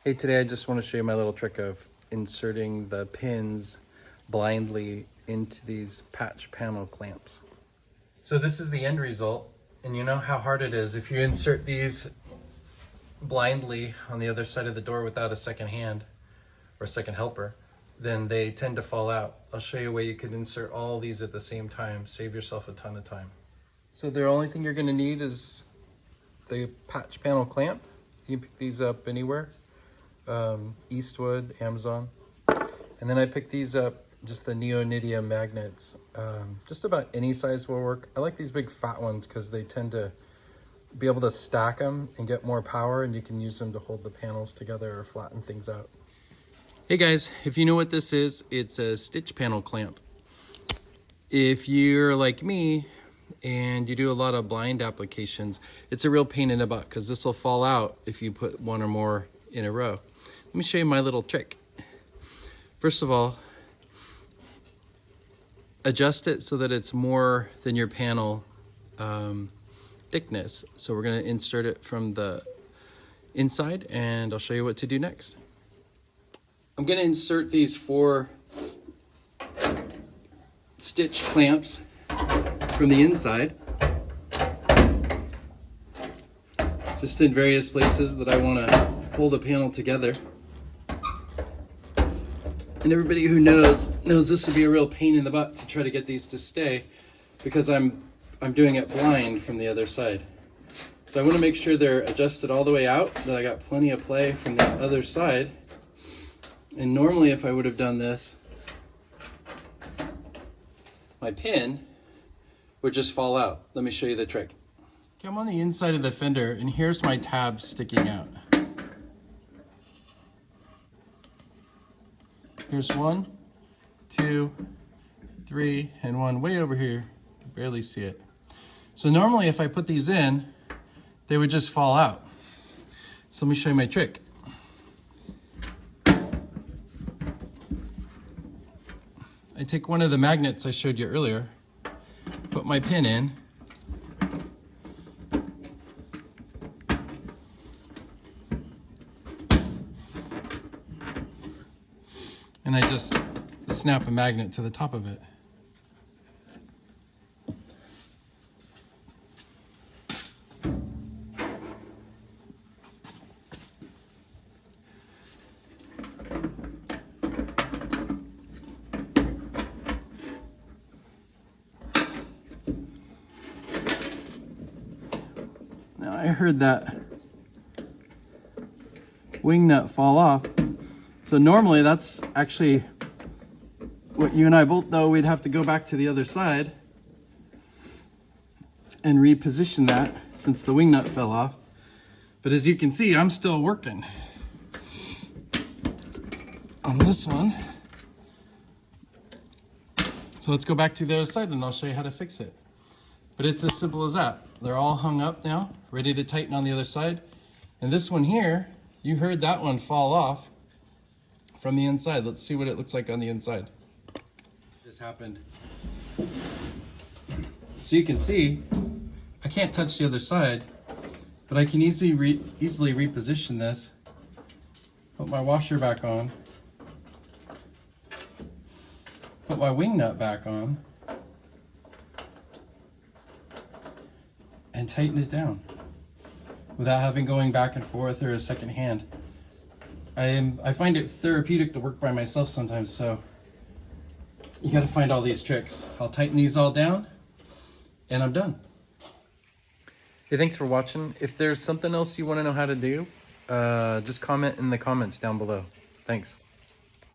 Hey, today I just want to show you my little trick of inserting the pins blindly into these patch panel clamps. So this is the end result, and you know how hard it is if you insert these blindly on the other side of the door without a second hand or a second helper, then they tend to fall out. I'll show you a way you could insert all these at the same time, save yourself a ton of time. So the only thing you're going to need is the patch panel clamp. You can pick these up anywhere. Eastwood, Amazon. And then I picked these up, just the neodymium magnets. Just about any size will work. I like these big fat ones because they tend to be able to stack them and get more power, and you can use them to hold the panels together or flatten things out. Hey guys, if you know what this is, it's a stitch panel clamp. If you're like me and you do a lot of blind applications, it's a real pain in the butt because this will fall out if you put one or more in a row. Let me show you my little trick. First of all, adjust it so that it's more than your panel thickness. So we're going to insert it from the inside, and I'll show you what to do next. I'm going to insert these 4 stitch clamps from the inside, just in various places that I want to hold the panel together. And everybody who knows this would be a real pain in the butt to try to get these to stay, because I'm doing it blind from the other side. So I want to make sure they're adjusted all the way out, that I got plenty of play from the other side. And normally if I would have done this, my pin would just fall out. Let me show you the trick. Okay, I'm on the inside of the fender, and here's my tab sticking out. Here's 1, 2, 3, and 1 way over here. You can barely see it. So normally if I put these in, they would just fall out. So let me show you my trick. I take one of the magnets I showed you earlier, put my pin in, and I just snap a magnet to the top of it. Now I heard that wing nut fall off. So normally that's actually what you and I both know. We'd have to go back to the other side and reposition that since the wing nut fell off. But as you can see, I'm still working on this one. So let's go back to the other side and I'll show you how to fix it. But it's as simple as that. They're all hung up now, ready to tighten on the other side. And this one here, you heard that one fall off from the inside. Let's see what it looks like on the inside. This happened. So you can see, I can't touch the other side, but I can easily reposition this, put my washer back on, put my wing nut back on, and tighten it down without having going back and forth or a second hand. I find it therapeutic to work by myself sometimes, so you got to find all these tricks. I'll tighten these all down, and I'm done. Hey, thanks for watching. If there's something else you want to know how to do, just comment in the comments down below. Thanks.